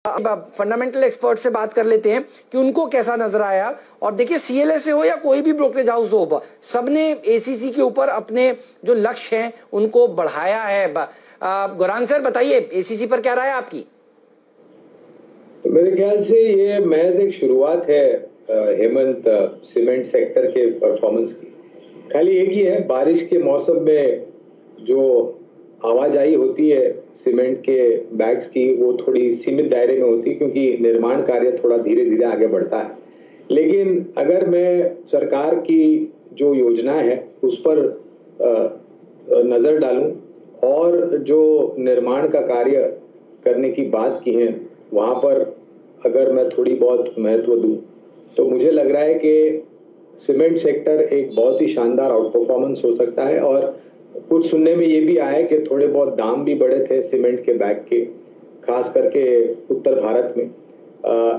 अब fundamental expert से बात कर लेते हैं कि उनको कैसा नजर आया। और देखिए सीएलए से हो या कोई भी ब्रोकरेज हाउस हो, सबने एसीसी के ऊपर अपने जो लक्ष्य हैं उनको बढ़ाया है। गुरान सर बताइए, एसीसी पर क्या राय है आपकी? तो मेरे ख्याल से ये महज एक शुरुआत है हेमंत, सीमेंट सेक्टर के परफॉर्मेंस की। खाली एक ही है, बारिश के मौसम में जो आवाजाही होती है सीमेंट के बैग्स की, वो थोड़ी सीमित दायरे में होती है क्योंकि निर्माण कार्य थोड़ा धीरे धीरे आगे बढ़ता है। लेकिन अगर मैं सरकार की जो योजना है उस पर नजर डालूं और जो निर्माण का कार्य करने की बात की है वहां पर अगर मैं थोड़ी बहुत महत्व दूं तो मुझे लग रहा है कि सीमेंट सेक्टर एक बहुत ही शानदार आउट परफॉर्मेंस हो सकता है। और कुछ सुनने में ये भी आया कि थोड़े बहुत दाम भी बढ़े थे सीमेंट के बैग के, खास करके उत्तर भारत में।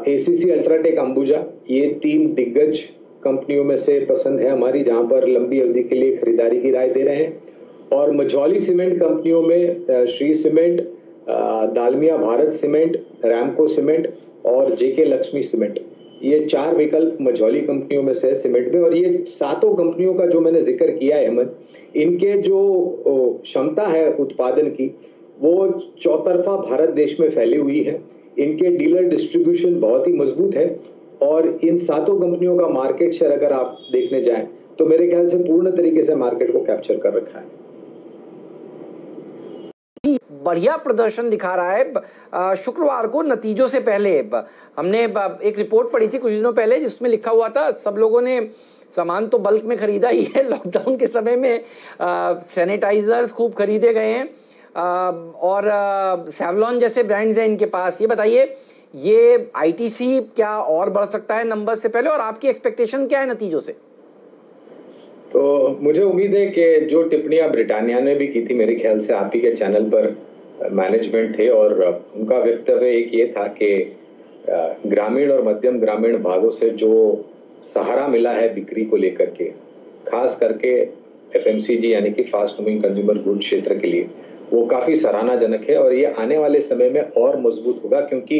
एसीसी, अल्ट्राटेक, अंबुजा, ये 3 दिग्गज कंपनियों में से पसंद है हमारी, जहां पर लंबी अवधि के लिए खरीदारी की राय दे रहे हैं। और मझौली सीमेंट कंपनियों में Shree cement, Dalmia Bharat cement, Ramco cement और जेके लक्ष्मी सीमेंट, ये 4 विकल्प मझौली कंपनियों में से सीमेंट में। और ये 7 कंपनियों का जो मैंने जिक्र किया है अहमद, इनके जो क्षमता है उत्पादन की वो चौतरफा भारत देश में फैली हुई है। इनके डीलर डिस्ट्रीब्यूशन बहुत ही मजबूत है और इन 7 कंपनियों का मार्केट शेयर अगर आप देखने जाएं तो मेरे ख्याल से पूर्ण तरीके से मार्केट को कैप्चर कर रखा है। बढ़िया प्रदर्शन दिखा रहा है। शुक्रवार को नतीजों से पहले हमने एक रिपोर्ट पढ़ी थी कुछ दिनों पहले जिसमें लिखा हुआ था सब लोगों ने सामान तो बल्क में खरीदा ही है, लॉकडाउन के समय में सैनिटाइजर्स खूब खरीदे गए हैं और सेवलॉन जैसे ब्रांड्स हैं इनके पास। ये बताइए, ये आईटीसी क्या और बढ़ सकता है नंबर से पहले, और आपकी एक्सपेक्टेशन क्या है नतीजों से? तो मुझे उम्मीद है कि जो टिप्पणियां ब्रिटानिया ने भी की थी, मेरे ख्याल से आप ही के चैनल पर मैनेजमेंट थे और उनका वक्तव्य एक ये था कि ग्रामीण और मध्यम ग्रामीण भागों से जो सहारा मिला है बिक्री को लेकर के, खास करके एफएमसीजी यानी कि फास्ट मूविंग कंज्यूमर गुड क्षेत्र के लिए, वो काफी सराहनाजनक है। और ये आने वाले समय में और मजबूत होगा क्योंकि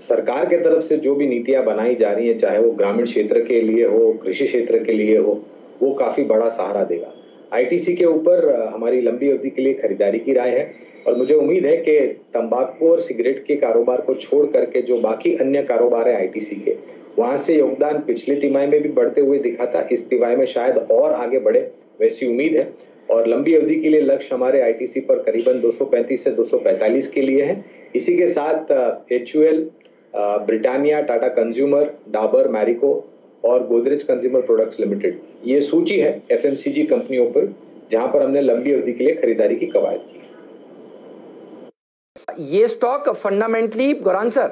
सरकार के तरफ से जो भी नीतियां बनाई जा रही हैं, चाहे वो ग्रामीण क्षेत्र के लिए हो, कृषि क्षेत्र के लिए हो, वो काफी बड़ा सहारा देगा। आईटीसी के ऊपर हमारी लंबी अवधि के लिए खरीदारी की राय है और मुझे उम्मीद है कि तंबाकू और सिगरेट के कारोबार को छोड़ करके जो बाकी अन्य कारोबार है आईटीसी के, वहां से योगदान पिछली तिमाही में भी बढ़ते हुए दिखा था, इस तिमाही में शायद और आगे बढ़े, वैसी उम्मीद है। और लंबी अवधि के लिए लक्ष्य हमारे आईटीसी पर करीबन 235 से 245 के लिए है। इसी के साथ HUL, Britannia, Tata consumer, Dabur, Marico और गोदरेज कंज्यूमर प्रोडक्ट्स लिमिटेड, ये सूची है एफएमसीजी कंपनियों पर जहां पर हमने लंबी अवधि के लिए खरीदारी की कवायद की। ये स्टॉक फंडामेंटली गुरान सर,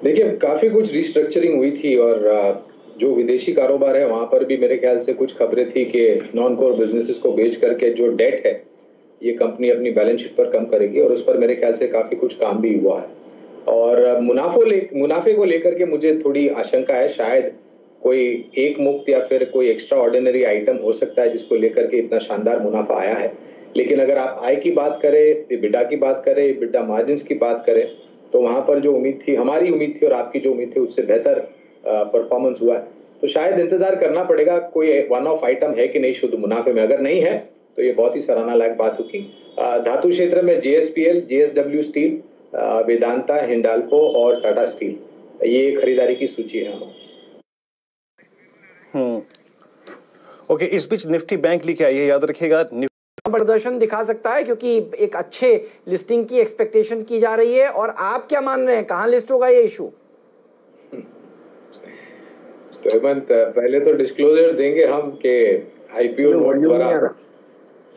देखिए काफी कुछ रिस्ट्रक्चरिंग हुई थी और जो विदेशी कारोबार है वहां पर भी मेरे ख्याल से कुछ खबरें थी कि नॉन कोर बिजनेसेस को बेच करके जो डेट है ये कंपनी अपनी बैलेंस शीट पर कम करेगी और उस पर मेरे ख्याल से काफी कुछ काम भी हुआ है। और मुनाफे को लेकर के मुझे थोड़ी आशंका है, शायद कोई एक मुक्त या फिर कोई एक्स्ट्रा ऑर्डिनरी आइटम हो सकता है जिसको लेकर के इतना शानदार मुनाफा आया है। लेकिन अगर आप आय की बात करें, EBITDA की बात करें, EBITDA मार्जिन्स की बात करें, तो वहां पर जो उम्मीद थी, हमारी उम्मीद थी और आपकी जो उम्मीद थी उससे बेहतर परफॉर्मेंस हुआ है। तो शायद इंतजार करना पड़ेगा कोई वन ऑफ आइटम है कि नहीं शुद्ध मुनाफे में। अगर नहीं है तो ये बहुत ही सराहना लायक बात होगी। धातु क्षेत्र में JSPL, JSW steel, Vedanta, Hindalco और टाटा स्टील, ये खरीदारी की सूची है हमारी। ओके, इस बीच निफ्टी बैंक लेके आई है, याद रखिएगा प्रदर्शन दिखा सकता है क्योंकि एक अच्छे लिस्टिंग की एक्सपेक्टेशन की जा रही है। और आप क्या मान रहे हैं, कहां लिस्ट होगा ये इशू? तो हेमंत, पहले तो डिस्क्लोजर देंगे हम कि आईपीओ नोट द्वारा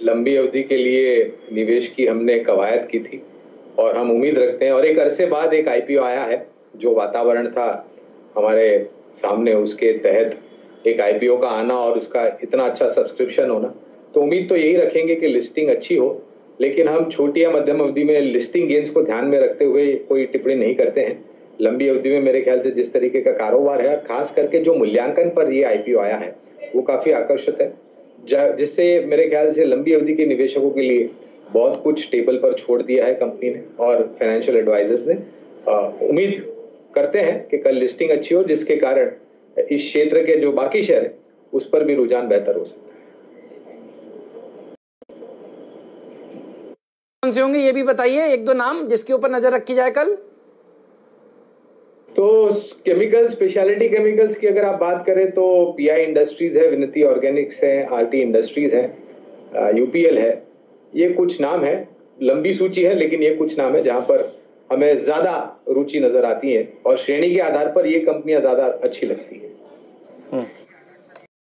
लंबी अवधि के लिए निवेश की हमने कवायद की थी और हम उम्मीद रखते हैं, और एक अरसे बाद एक आईपीओ आया है, जो वातावरण था हमारे सामने उसके तहत एक आईपीओ का आना और उसका इतना अच्छा सब्सक्रिप्शन होना, तो उम्मीद तो यही रखेंगे कि लिस्टिंग अच्छी हो। लेकिन हम छोटी या मध्यम अवधि में लिस्टिंग गेन्स को ध्यान में रखते हुए कोई टिप्पणी नहीं करते हैं। लंबी अवधि में मेरे ख्याल से जिस तरीके का कारोबार है, खास करके जो मूल्यांकन पर ये आईपीओ आया है, वो काफी आकर्षित है, जिससे मेरे ख्याल से लंबी अवधि के निवेशकों के लिए बहुत कुछ टेबल पर छोड़ दिया है कंपनी ने और फाइनेंशियल एडवाइजर्स ने। उम्मीद करते हैं कि कल लिस्टिंग अच्छी हो, जिसके कारण इस क्षेत्र के जो बाकी शेयर है उस पर भी रुझान बेहतर हो सकता है। कौन से होंगे ये भी बताइए, एक दो नाम जिसके ऊपर नजर रखी जाए कल। तो केमिकल, स्पेशलिटी केमिकल्स की अगर आप बात करें तो पीआई इंडस्ट्रीज है, विनती ऑर्गेनिक्स है, आरटी इंडस्ट्रीज है, यूपीएल है। ये कुछ नाम है, लंबी सूची है, लेकिन ये कुछ नाम है जहां पर हमें ज्यादा रुचि नजर आती है और श्रेणी के आधार पर ये कंपनियां ज्यादा अच्छी लगती है।